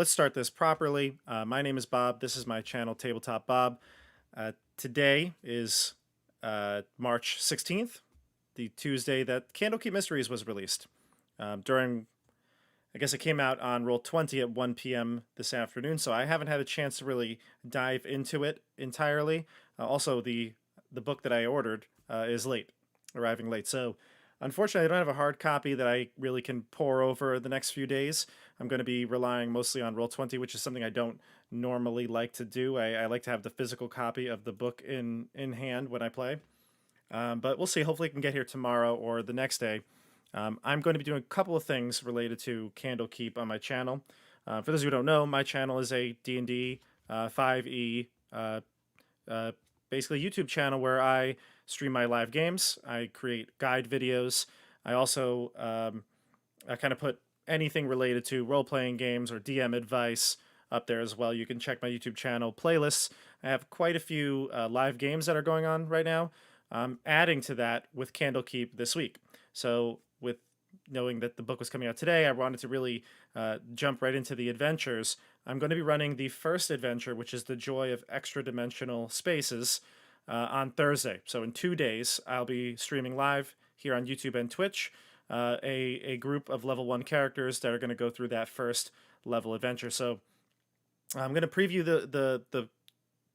let's start this properly. My name is Bob. This is my channel, Tabletop Bob. Today is March 16th, the Tuesday that Candlekeep Mysteries was released. I guess it came out on Roll20 at 1 p.m. this afternoon, so I haven't had a chance to really dive into it entirely. Also, the book that I ordered is arriving late. So, unfortunately, I don't have a hard copy that I really can pour over the next few days. I'm going to be relying mostly on Roll20, which is something I don't normally like to do. I like to have the physical copy of the book in hand when I play. But we'll see. Hopefully, it can get here tomorrow or the next day. I'm going to be doing a couple of things related to Candlekeep on my channel. For those who don't know, my channel is a D&D 5e basically YouTube channel where I stream my live games. I create guide videos. I also I kind of put anything related to role-playing games or DM advice up there as well. You can check my YouTube channel playlists. I have quite a few live games that are going on right now. Adding to that with Candlekeep this week. So with knowing that the book was coming out today, I wanted to really jump right into the adventures. I'm going to be running the first adventure, which is The Joy of Extra-Dimensional Spaces, on Thursday. So in 2 days, I'll be streaming live here on YouTube and Twitch, a group of level 1 characters that are going to go through that first level adventure. So I'm going to preview the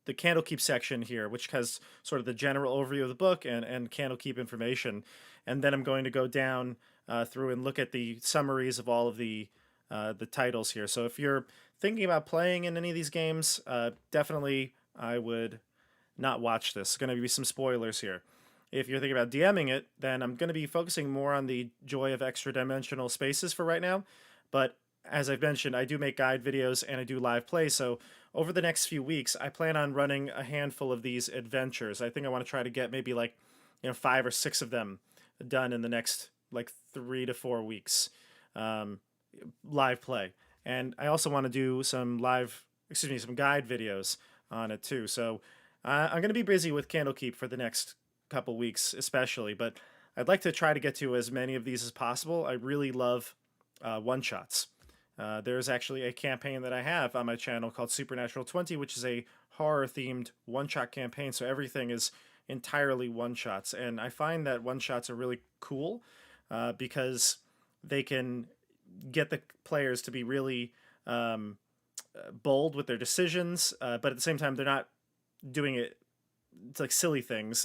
Candlekeep section here, which has sort of the general overview of the book and Candlekeep information. And then I'm going to go down through and look at the summaries of all of the titles here. So if you're thinking about playing in any of these games, definitely I would not watch this. There's going to be some spoilers here. If you're thinking about DMing it, then I'm going to be focusing more on the Joy of Extra-Dimensional Spaces for right now. But as I've mentioned, I do make guide videos and I do live play, so over the next few weeks, I plan on running a handful of these adventures. I think I want to try to get maybe 5 or 6 of them done in the next 3 to 4 weeks, live play. And I also want to do some some guide videos on it too. So I'm going to be busy with Candlekeep for the next couple weeks, especially. But I'd like to try to get to as many of these as possible. I really love one-shots. There's actually a campaign that I have on my channel called Supernatural 20, which is a horror-themed one-shot campaign. So everything is entirely one-shots. And I find that one-shots are really cool because they can get the players to be really bold with their decisions, but at the same time, they're not doing it it's like silly things.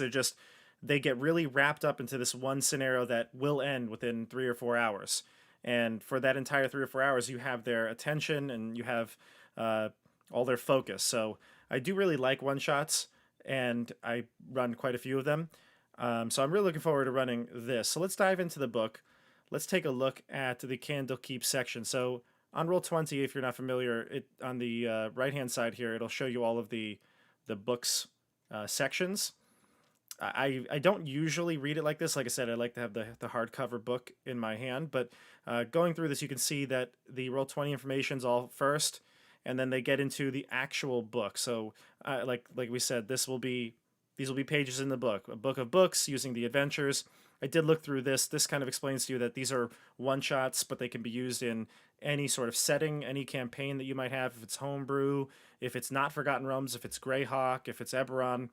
They get really wrapped up into this one scenario that will end within 3 or 4 hours. And for that entire 3 or 4 hours, you have their attention and you have all their focus. So I do really like one shots, and I run quite a few of them. So I'm really looking forward to running this. So let's dive into the book. Let's take a look at the Candlekeep section. So on Roll20, if you're not familiar, on the right-hand side here, it'll show you all of the book's sections. I don't usually read it like this. Like I said, I like to have the hardcover book in my hand. But going through this, you can see that the Roll20 information's all first, and then they get into the actual book. So like we said, these will be pages in the book, a book of books using the adventures. I did look through this. This kind of explains to you that these are one-shots, but they can be used in any sort of setting, any campaign that you might have. If it's homebrew, if it's not Forgotten Realms, if it's Greyhawk, if it's Eberron.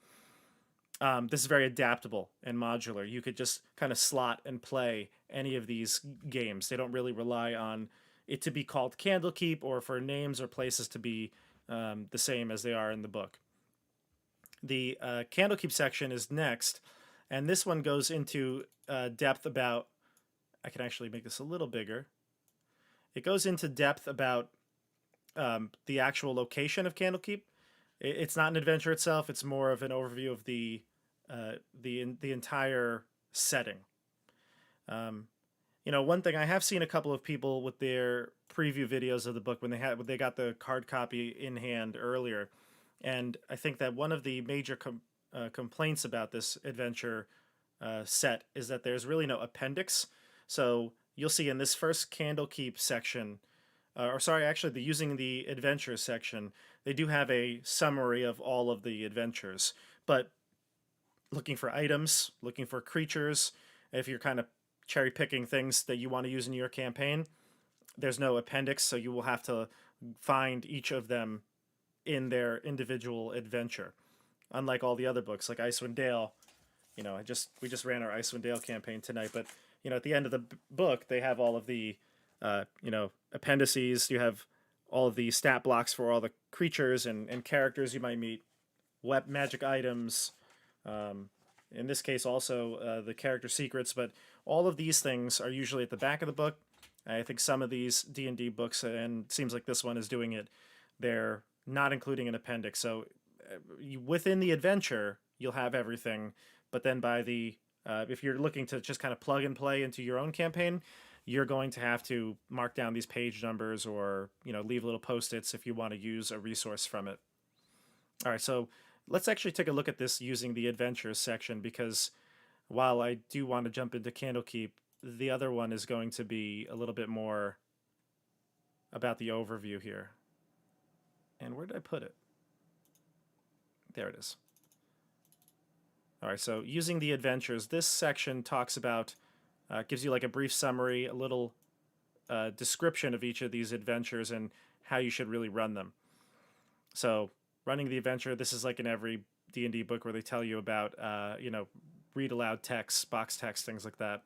This is very adaptable and modular. You could just kind of slot and play any of these games. They don't really rely on it to be called Candlekeep or for names or places to be the same as they are in the book. The Candlekeep section is next, and this one goes into depth about... I can actually make this a little bigger. It goes into depth about the actual location of Candlekeep. It's not an adventure itself. It's more of an overview of the entire setting. One thing, I have seen a couple of people with their preview videos of the book when they got the hard copy in hand earlier, and I think that one of the major complaints about this adventure set is that there's really no appendix. So you'll see in this first Candlekeep section, using the adventures section, they do have a summary of all of the adventures. But looking for items, looking for creatures, if you're kind of cherry picking things that you want to use in your campaign, there's no appendix, so you will have to find each of them in their individual adventure. Unlike all the other books, like Icewind Dale, we just ran our Icewind Dale campaign tonight, but at the end of the book, they have all of the appendices. You have all of the stat blocks for all the creatures and characters you might meet, magic items. In this case, also the character secrets, but all of these things are usually at the back of the book. I think some of these D&D books, and it seems like this one is doing it, they're not including an appendix. So within the adventure, you'll have everything, but then by the if you're looking to just kind of plug and play into your own campaign, you're going to have to mark down these page numbers or leave little post-its if you want to use a resource from it. All right, so let's actually take a look at this using the adventures section, because while I do want to jump into Candlekeep, the other one is going to be a little bit more about the overview here. And where did I put it? There it is. All right, so using the adventures, this section talks about, gives you like a brief summary, a little description of each of these adventures and how you should really run them. So running the adventure, this is like in every D&D book where they tell you about, read aloud text, box text, things like that.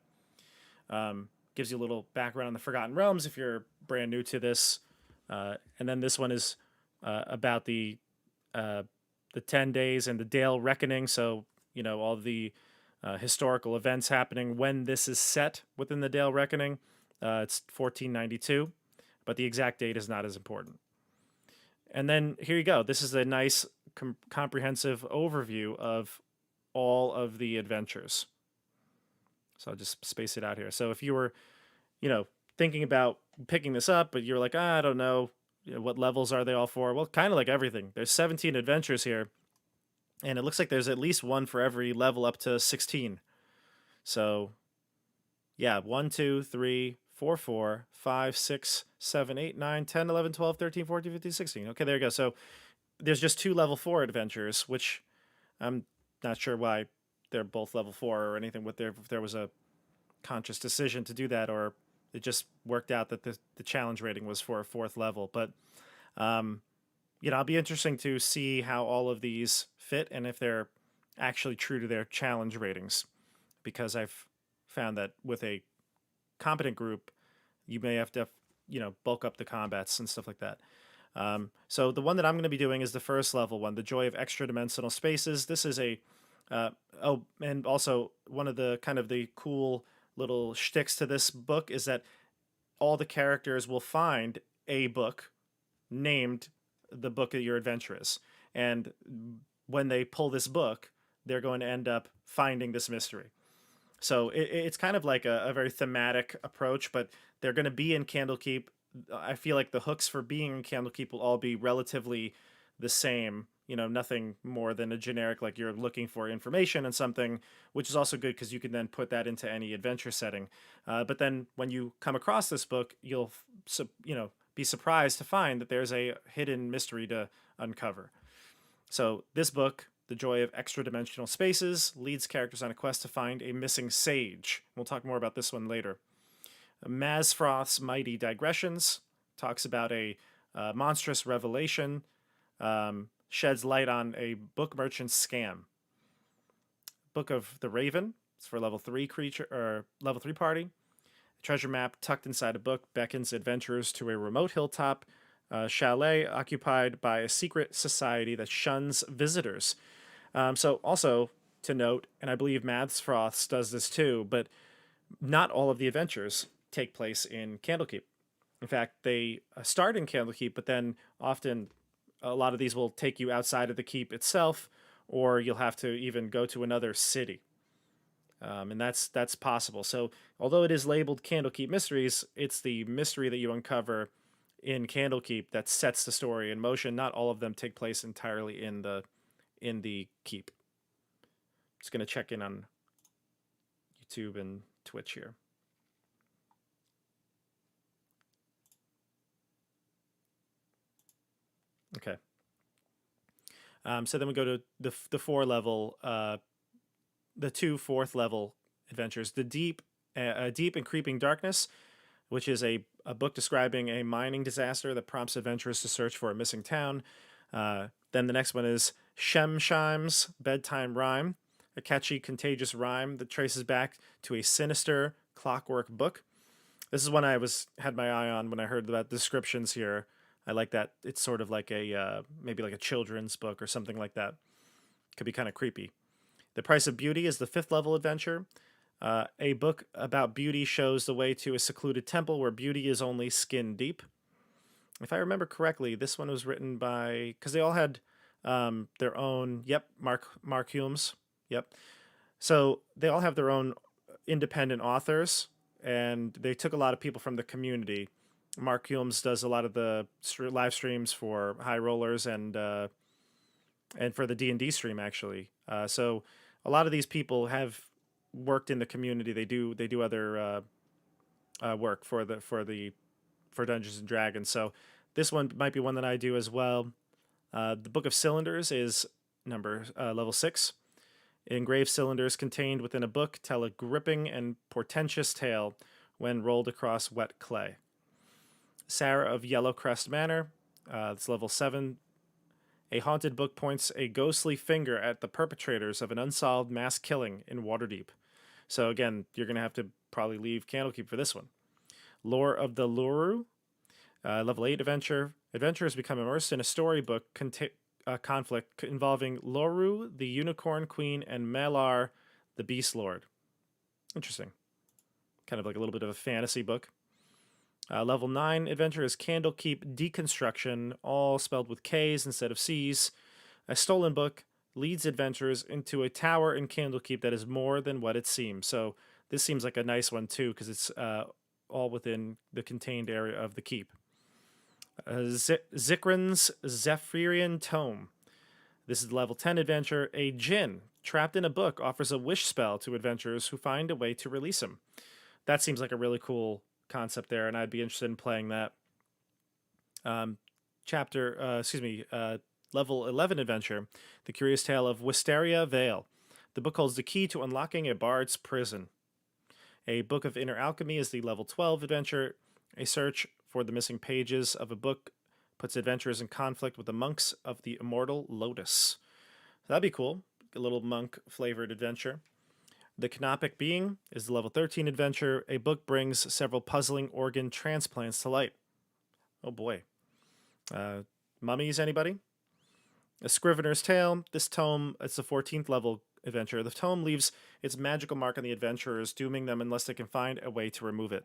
Gives you a little background on the Forgotten Realms if you're brand new to this. And then this one is about the 10 days and the Dale Reckoning. So, all the historical events happening when this is set within the Dale Reckoning. It's 1492, but the exact date is not as important. And then here you go. This is a nice comprehensive overview of all of the adventures. So I'll just space it out here. So if you were, thinking about picking this up, but you're like, I don't know, what levels are they all for? Well, kind of like everything. There's 17 adventures here, and it looks like there's at least one for every level up to 16. So, yeah, 1, 2, 3, 4, 4, 5, 6, 7, 8, 9, 10, 11, 12, 13, 14, 15, 16. Okay, there you go. So there's just 2 level 4 adventures, which I'm not sure why they're both level 4 or anything. If there was a conscious decision to do that, or it just worked out that the challenge rating was for a 4th level. But it'll be interesting to see how all of these fit and if they're actually true to their challenge ratings, because I've found that with a competent group, you may have to bulk up the combats and stuff like that. So the one that I'm going to be doing is the 1st level one, the Joy of Extra Dimensional Spaces. This is a and also one of the kind of the cool little shticks to this book is that all the characters will find a book named the book that your adventure is. And when they pull this book, they're going to end up finding this mystery. So it's kind of like a very thematic approach, but they're going to be in Candlekeep. I feel like the hooks for being in Candlekeep will all be relatively the same. Nothing more than a generic, like you're looking for information and something, which is also good because you can then put that into any adventure setting. But then when you come across this book, you'll, be surprised to find that there's a hidden mystery to uncover. So this book, The Joy of Extra Dimensional Spaces, leads characters on a quest to find a missing sage. We'll talk more about this one later. Mazfroth's Mighty Digressions talks about a monstrous revelation, sheds light on a book merchant scam. Book of the Raven, it's for level 3 creature or level 3 party. Treasure map tucked inside a book beckons adventurers to a remote hilltop chalet occupied by a secret society that shuns visitors. So also to note, and I believe Mazfroth's does this too, but not all of the adventures take place in Candlekeep. In fact, they start in Candlekeep, but then often a lot of these will take you outside of the keep itself, or you'll have to even go to another city. And that's possible. So although it is labeled Candlekeep Mysteries, it's the mystery that you uncover in Candlekeep that sets the story in motion. Not all of them take place entirely in the keep. Just going to check in on YouTube and Twitch here. Okay. So then we go to the 4 level, the 2 4th level adventures. The deep and creeping darkness, which is a a book describing a mining disaster that prompts adventurers to search for a missing town. Then the next one is Shem, shimes, Bedtime Rhyme, a catchy, contagious rhyme that traces back to a sinister clockwork book. This is one I had my eye on when I heard about descriptions here. I like that it's sort of like a maybe like a children's book or something like that. Could be kind of creepy. The Price of Beauty is the 5th level adventure. A book about beauty shows the way to a secluded temple where beauty is only skin deep. If I remember correctly, this one was written by, because they all had their own. Yep, Mark Hulmes. Yep. So they all have their own independent authors, and they took a lot of people from the community. Mark Hulmes does a lot of the live streams for High Rollers and for the D&D stream actually. So a lot of these people have worked in the community. They do other work for Dungeons and Dragons. So this one might be one that I do as well. The Book of Cylinders is level 6. Engraved cylinders contained within a book tell a gripping and portentous tale when rolled across wet clay. Sarah of Yellowcrest Manor, it's level 7. A haunted book points a ghostly finger at the perpetrators of an unsolved mass killing in Waterdeep. So again, you're going to have to probably leave Candlekeep for this one. Lore of the Loru, level 8 adventure. Adventurers become immersed in a storybook conflict involving Loru, the Unicorn Queen, and Malar, the Beast Lord. Interesting. Kind of like a little bit of a fantasy book. Level 9 adventure is Candlekeep Deconstruction, all spelled with K's instead of C's. A stolen book leads adventurers into a tower in Candlekeep that is more than what it seems. So this seems like a nice one too, because it's all within the contained area of the keep. Zikrin's Zephyrian Tome. This is level 10 adventure. A djinn trapped in a book offers a wish spell to adventurers who find a way to release him. That seems like a really cool concept there, and I'd be interested in playing that. Level 11 adventure. The Curious Tale of Wisteria Vale. The book holds the key to unlocking a bard's prison. A Book of Inner Alchemy is the level 12 adventure. A search for the missing pages of a book puts adventurers in conflict with the monks of the Immortal Lotus. So that'd be cool. A little monk-flavored adventure. The Canopic Being is the level 13 adventure. A book brings several puzzling organ transplants to light. Oh boy. Mummies, anybody? A Scrivener's Tale. This tome, it's the 14th level adventure. The tome leaves its magical mark on the adventurers, dooming them unless they can find a way to remove it.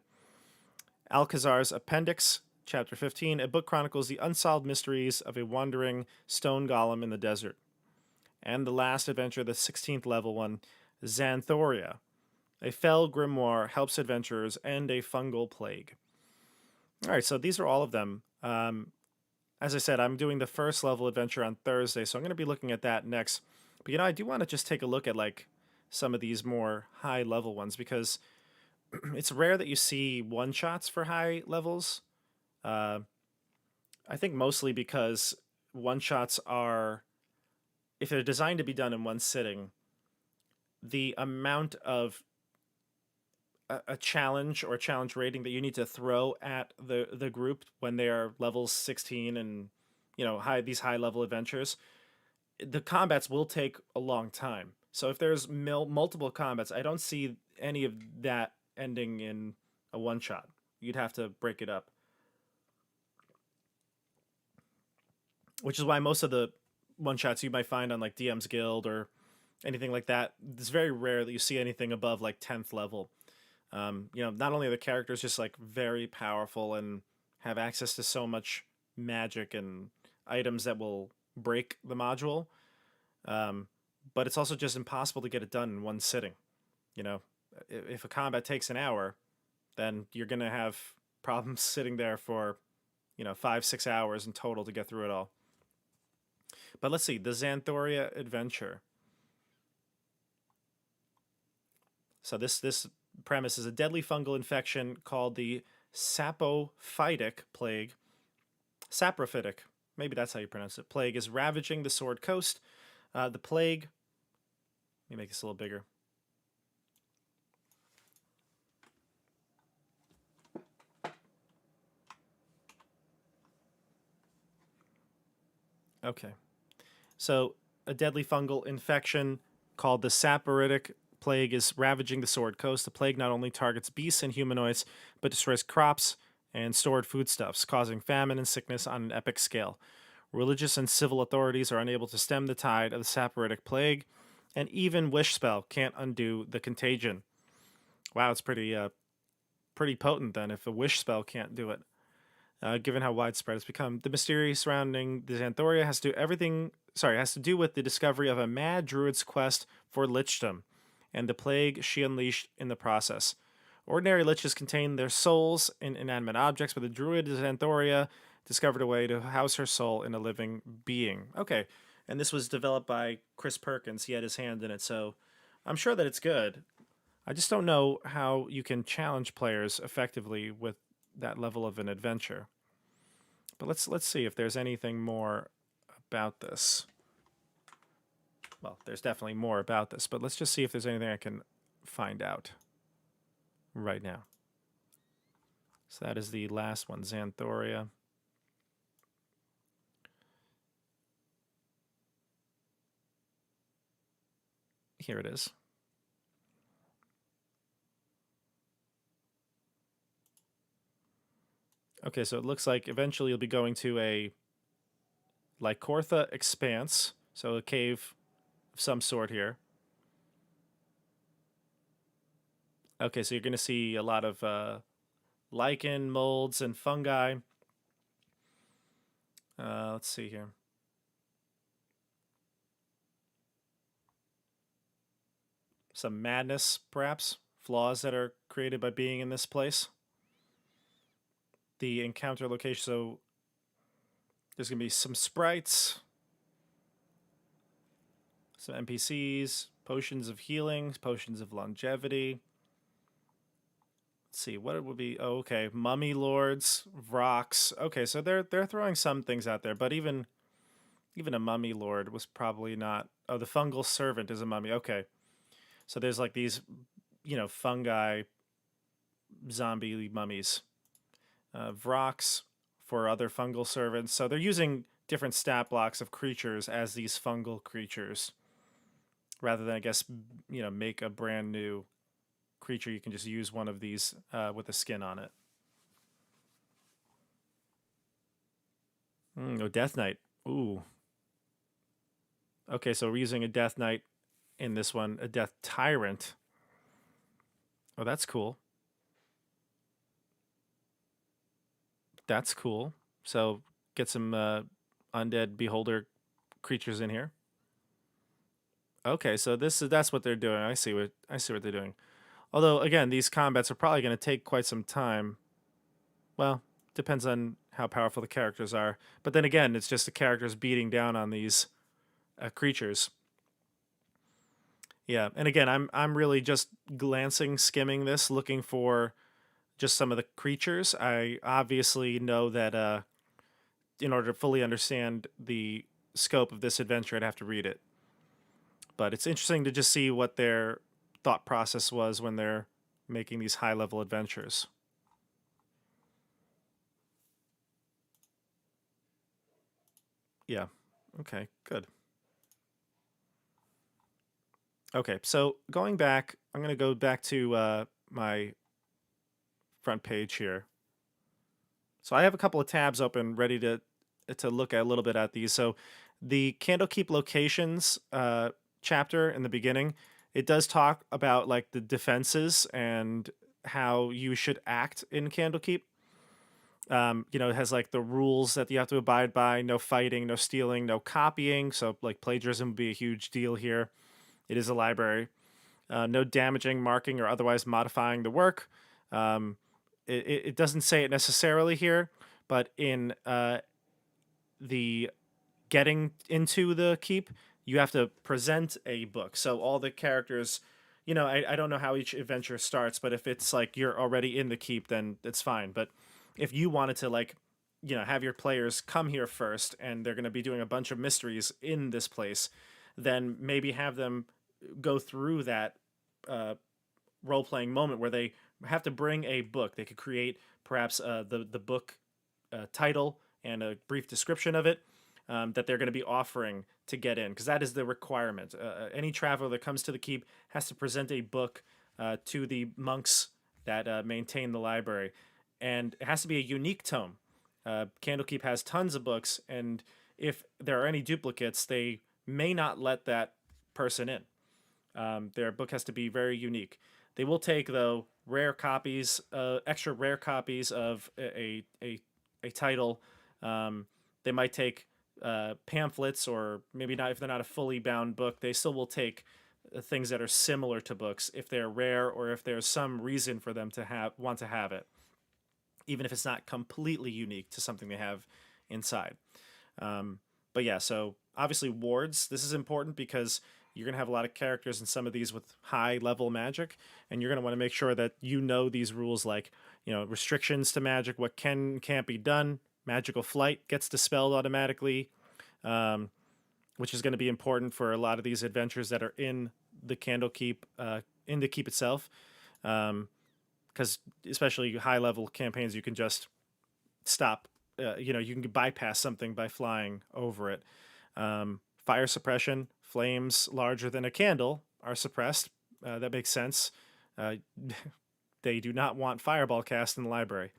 Alcazar's Appendix, Chapter 15. A book chronicles the unsolved mysteries of a wandering stone golem in the desert. And the last adventure, the 16th level one, Xanthoria. A fell grimoire helps adventurers end a fungal plague. All right, so these are all of them. As I said, I'm doing the first level adventure on Thursday, so I'm going to be looking at that next. But, I do want to just take a look at, like, some of these more high-level ones, because it's rare that you see one-shots for high levels. I think mostly because one-shots are, if they're designed to be done in one sitting, the amount of a challenge or challenge rating that you need to throw at the group when they are levels 16 and these high level adventures, the combats will take a long time. So if there's multiple combats, I don't see any of that ending in a one shot. You'd have to break it up, which is why most of the one shots you might find on like DM's Guild or anything like that, it's very rare that you see anything above like 10th level. Not only are the characters just like very powerful and have access to so much magic and items that will break the module, but it's also just impossible to get it done in one sitting. If a combat takes an hour, then you're going to have problems sitting there for, 5-6 hours in total to get through it all. But let's see, the Xanthoria Adventure. So this premise is a deadly fungal infection called the Saporitic Plague. Saprophytic, maybe that's how you pronounce it. Plague is ravaging the Sword Coast. The plague, let me make this a little bigger. Okay. So, a deadly fungal infection called the Saporitic Plague is ravaging the Sword Coast. The plague not only targets beasts and humanoids, but destroys crops and stored foodstuffs, causing famine and sickness on an epic scale. Religious and civil authorities are unable to stem the tide of the Saporitic Plague, and even Wish Spell can't undo the contagion. Wow, it's pretty potent then if a Wish Spell can't do it. Given how widespread it's become. The mystery surrounding the Xanthoria has to do with the discovery of a mad druid's quest for lichdom, and the plague she unleashed in the process. Ordinary liches contain their souls in inanimate objects, but the druid Xanthoria discovered a way to house her soul in a living being. Okay, and this was developed by Chris Perkins. He had his hand in it, so I'm sure that it's good. I just don't know how you can challenge players effectively with that level of an adventure. But let's see if there's anything more about this. Well, there's definitely more about this, but let's just see if there's anything I can find out right now. So that is the last one, Xanthoria. Here it is. Okay, so it looks like eventually you'll be going to a Lycortha expanse, so a cave of some sort here. Okay, so you're going to see a lot of lichen, molds, and fungi. Let's see here. Some madness, perhaps. Flaws that are created by being in this place. The encounter location, so there's going to be some sprites, some NPCs, potions of healing, potions of longevity. Let's see, what it would be. Oh, okay. Mummy lords, rocks. Okay, so they're throwing some things out there, but even a mummy lord was probably not. Oh, the fungal servant is a mummy. Okay. So there's like these, fungi zombie mummies. Vrox for other fungal servants. So they're using different stat blocks of creatures as these fungal creatures rather than, I guess, make a brand new creature. You can just use one of these with a skin on it. Oh, Death Knight. Ooh. Okay, so we're using a Death Knight in this one, a Death Tyrant. Oh, that's cool. That's cool. So get some undead beholder creatures in here. Okay, so that's what they're doing. I see what they're doing. Although again, these combats are probably going to take quite some time. Well, depends on how powerful the characters are. But then again, it's just the characters beating down on these creatures. Yeah, and again, I'm really just skimming this, looking for just some of the creatures. I obviously know that in order to fully understand the scope of this adventure, I'd have to read it. But it's interesting to just see what their thought process was when they're making these high level adventures. Yeah. Okay, good. Okay, so going back, I'm going to go back to my front page here. So I have a couple of tabs open ready to look at a little bit at these. So the Candlekeep locations chapter in the beginning, it does talk about like the defenses and how you should act in Candlekeep. It has like the rules that you have to abide by: no fighting, no stealing, no copying. So like plagiarism would be a huge deal here. It is a library. No damaging, marking, or otherwise modifying the work. It doesn't say it necessarily here, but in the getting into the keep, you have to present a book. So all the characters, I don't know how each adventure starts, but if it's like you're already in the keep, then it's fine. But if you wanted to like, have your players come here first and they're going to be doing a bunch of mysteries in this place, then maybe have them go through that role playing moment where they have to bring a book. They could create perhaps the book title and a brief description of it. that they're going to be offering to get in, because that is the requirement. Any traveler that comes to the keep has to present a book to the monks that maintain the library, and it has to be a unique tome. Candlekeep has tons of books, and if there are any duplicates, they may not let that person in. Their book has to be very unique. They will take, though, rare copies, extra rare copies of a title. They might take pamphlets, or maybe not. If they're not a fully bound book, they still will take things that are similar to books if they're rare, or if there's some reason for them to want to have it, even if it's not completely unique to something they have inside. But yeah, so obviously wards. This is important because you're going to have a lot of characters in some of these with high level magic, and you're going to want to make sure that you know these rules, like, restrictions to magic, what can and can't be done. Magical flight gets dispelled automatically, which is going to be important for a lot of these adventures that are in the Candlekeep, in the keep itself. Because especially high level campaigns, you can just stop. You can bypass something by flying over it. Fire suppression, flames larger than a candle are suppressed. That makes sense. They do not want fireball cast in the library.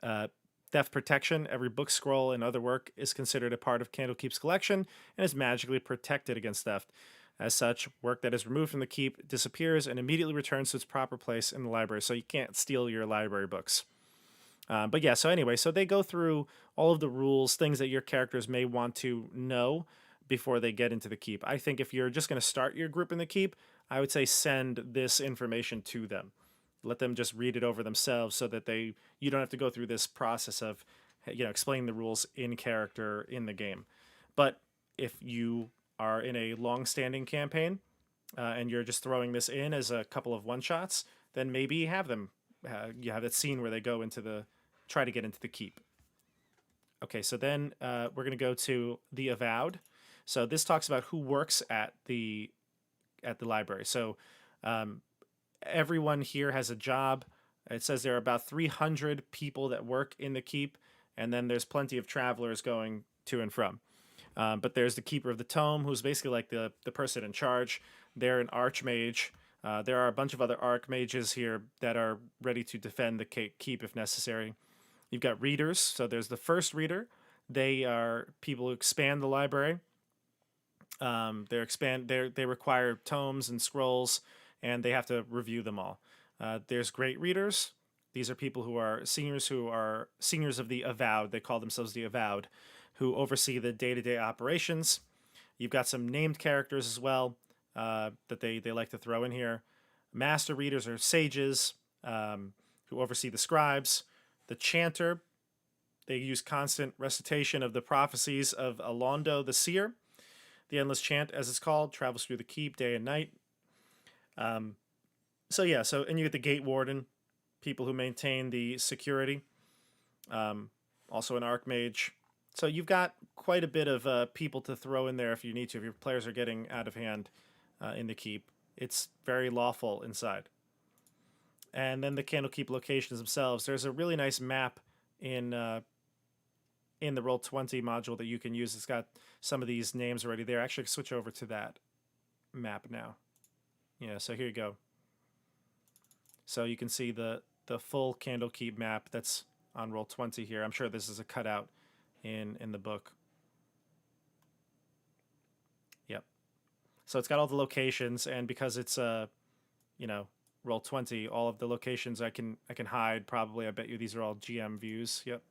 Theft protection, every book, scroll, and other work is considered a part of Candlekeep's collection and is magically protected against theft. As such, work that is removed from the keep disappears and immediately returns to its proper place in the library, so you can't steal your library books. But yeah, so anyway, so they go through all of the rules, things that your characters may want to know before they get into the keep. I think if you're just going to start your group in the keep, I would say send this information to them. Let them just read it over themselves, so that you don't have to go through this process of explaining the rules in character in the game. But if you are in a long-standing campaign and you're just throwing this in as a couple of one-shots, then maybe have them. You have that scene where they go try to get into the keep. Okay, so then we're going to go to the Avowed. So this talks about who works at the library. So everyone here has a job. It says there are about 300 people that work in the keep, and then there's plenty of travelers going to and from. But there's the Keeper of the Tome, who's basically like the person in charge. They're an archmage. There are a bunch of other archmages here that are ready to defend the keep if necessary. You've got readers. So there's the first reader. They are people who expand the library. They require tomes and scrolls, and they have to review them all. There's great readers. These are people who are seniors of the Avowed. They call themselves the Avowed, who oversee the day-to-day operations. You've got some named characters as well that they like to throw in here. Master readers are sages who oversee the scribes. The chanter, they use constant recitation of the prophecies of Alondo the seer. The endless chant, as it's called, travels through the keep day and night. And you get the gate warden, people who maintain the security. Also an archmage. So you've got quite a bit of people to throw in there if you need to. If your players are getting out of hand in the keep, it's very lawful inside. And then the Candlekeep locations themselves. There's a really nice map in the Roll20 module that you can use. It's got some of these names already there. Actually, switch over to that map now. Yeah, so here you go. So you can see the full Candlekeep map that's on Roll20 here. I'm sure this is a cutout in the book. Yep. So it's got all the locations, and because it's Roll20, all of the locations I can hide probably. I bet you these are all GM views. Yep.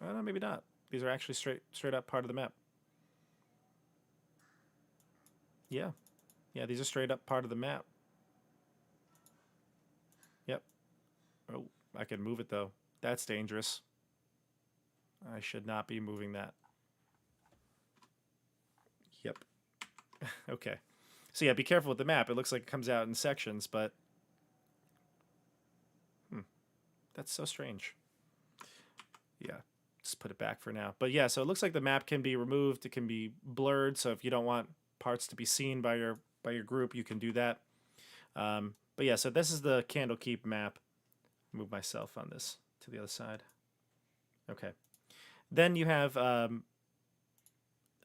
No, maybe not. These are actually straight up part of the map. Yeah. Yeah, these are straight up part of the map. Yep. Oh, I can move it though. That's dangerous. I should not be moving that. Yep. Okay. So yeah, be careful with the map. It looks like it comes out in sections, but that's so strange. Yeah, just put it back for now. But yeah, so it looks like the map can be removed. It can be blurred. So if you don't want parts to be seen by your group, you can do that. But yeah, so this is the Candlekeep map. Move myself on this to the other side. Okay. Then you have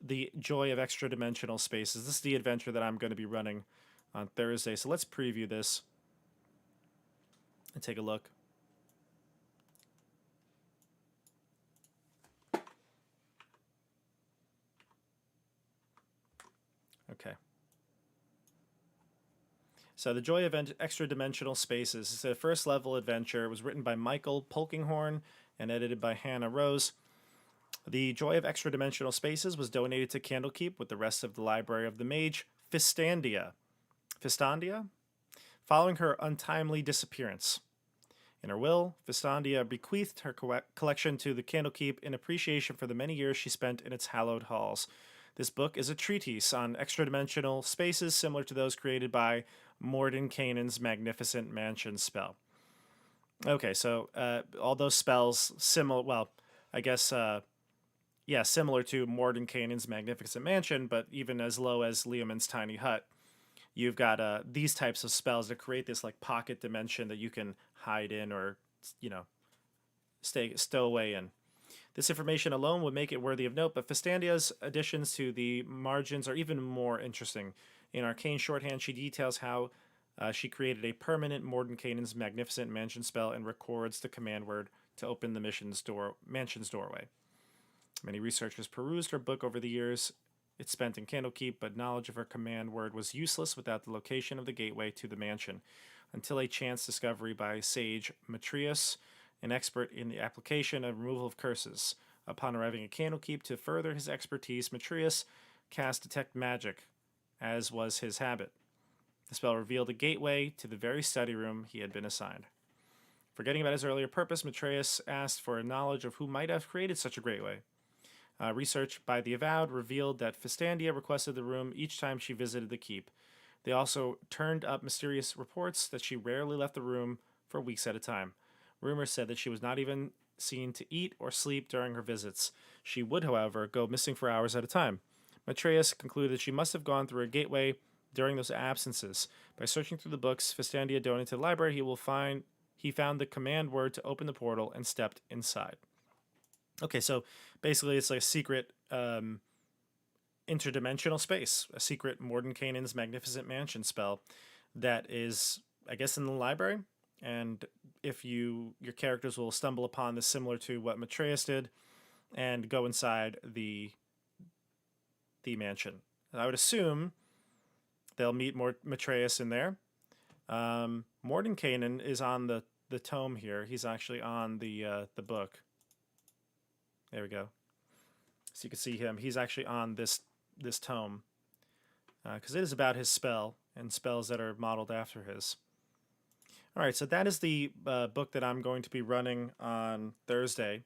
The Joy of Extra Dimensional Spaces. This is the adventure that I'm going to be running on Thursday. So let's preview this and take a look. Okay. So The Joy of Extra Dimensional Spaces is a first level adventure. It was written by Michael Polkinghorne and edited by Hannah Rose. The Joy of Extra Dimensional Spaces was donated to Candlekeep with the rest of the Library of the Mage, Fistandia. Fistandia? Following her untimely disappearance. In her will, Fistandia bequeathed her collection to the Candlekeep in appreciation for the many years she spent in its hallowed halls. This book is a treatise on extra-dimensional spaces similar to those created by Mordenkainen's magnificent mansion spell. Okay, so all those spells similar, well, I guess, yeah, similar to Mordenkainen's magnificent mansion, but even as low as Leomund's tiny hut. You've got these types of spells that create this like pocket dimension that you can hide in or, you know, stow away in. This information alone would make it worthy of note, but Fistandia's additions to the margins are even more interesting. In arcane shorthand, she details how she created a permanent Mordenkainen's magnificent mansion spell and records the command word to open the mansion's doorway. Many researchers perused her book over the years it spent in Candlekeep, but knowledge of her command word was useless without the location of the gateway to the mansion, until a chance discovery by sage Matreus, an expert in the application and removal of curses. Upon arriving at Candlekeep, to further his expertise, Matreus cast Detect Magic, as was his habit. The spell revealed a gateway to the very study room he had been assigned. Forgetting about his earlier purpose, Matreus asked for a knowledge of who might have created such a gateway. Research by the Avowed revealed that Fistandia requested the room each time she visited the keep. They also turned up mysterious reports that she rarely left the room for weeks at a time. Rumors said that she was not even seen to eat or sleep during her visits. She would, however, go missing for hours at a time. Matreus concluded that she must have gone through a gateway during those absences. By searching through the books Fistandia donated to the library, he found the command word to open the portal and stepped inside. Okay, so basically it's like a secret interdimensional space, a secret Mordenkainen's magnificent mansion spell that is, I guess, in the library. And if your characters will stumble upon this similar to what Matreus did and go inside the mansion. And I would assume they'll meet more Matreus in there. Mordenkainen is on the tome here. He's actually on the book. There we go. So you can see him. He's actually on this tome because it is about his spell and spells that are modeled after his. All right, so that is the book that I'm going to be running on Thursday.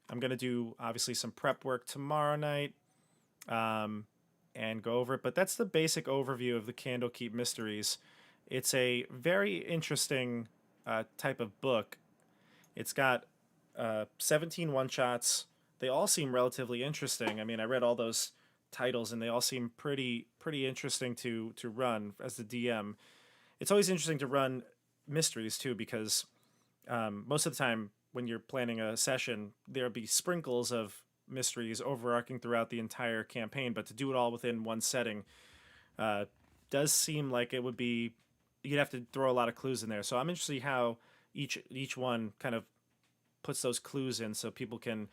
I'm going to do, obviously, some prep work tomorrow night and go over it. But that's the basic overview of the Candlekeep Mysteries. It's a very interesting type of book. It's got 17 one-shots. They all seem relatively interesting. I mean, I read all those titles, and they all seem pretty interesting to run as the DM. It's always interesting to run mysteries, too, because most of the time when you're planning a session, there'll be sprinkles of mysteries overarching throughout the entire campaign, but to do it all within one setting does seem like it would be... You'd have to throw a lot of clues in there. So I'm interested how each one kind of puts those clues in so people can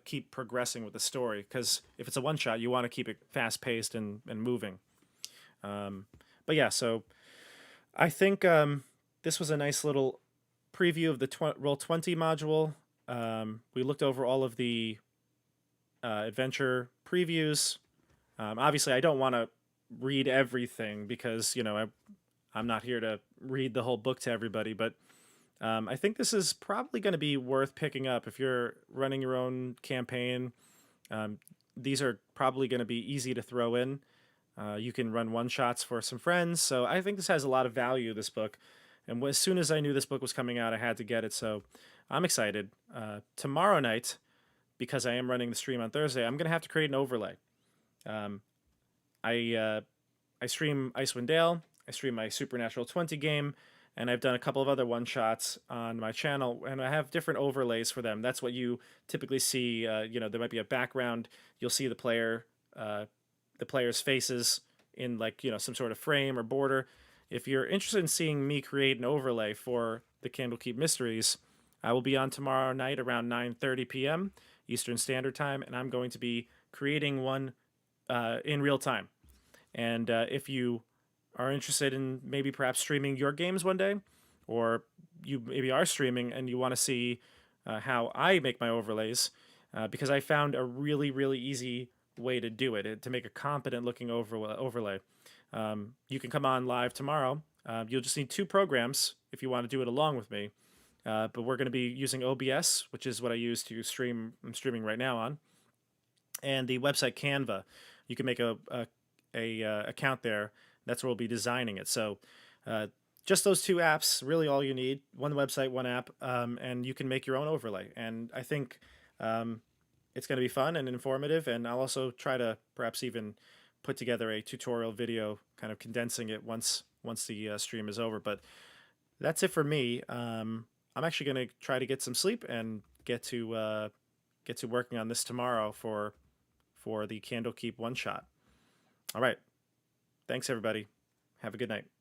keep progressing with the story. Because if it's a one-shot, you want to keep it fast-paced and moving. But yeah, so I think this was a nice little preview of the Roll20 module. We looked over all of the adventure previews. Obviously, I don't want to read everything because, you know, I'm not here to read the whole book to everybody, but I think this is probably going to be worth picking up if you're running your own campaign. These are probably going to be easy to throw in. You can run one-shots for some friends, so I think this has a lot of value, this book. And as soon as I knew this book was coming out, I had to get it, so I'm excited. Tomorrow night, because I am running the stream on Thursday, I'm going to have to create an overlay. I stream Icewind Dale, I stream my Supernatural 20 game, and I've done a couple of other one-shots on my channel, and I have different overlays for them. That's what you typically see. You know, there might be a background. You'll see the player the players' faces in like some sort of frame or border. If you're interested in seeing me create an overlay for the Candlekeep Mysteries, I will be on tomorrow night around 9:30 p.m. Eastern Standard Time, and I'm going to be creating one in real time. And if you are interested in maybe perhaps streaming your games one day, or you maybe are streaming and you want to see how I make my overlays, because I found a really, really easy way to do it, to make a competent looking overlay. You can come on live tomorrow. You'll just need two programs if you want to do it along with me. But we're going to be using OBS, which is what I use to stream. I'm streaming right now on, and the website Canva. You can make a account there. That's where we'll be designing it. So just those two apps, really all you need. One website, one app, and you can make your own overlay. And I think it's going to be fun and informative. And I'll also try to perhaps even put together a tutorial video, kind of condensing it once the stream is over. But that's it for me. I'm actually going to try to get some sleep and get to working on this tomorrow for the Candlekeep one shot. All right. Thanks, everybody. Have a good night.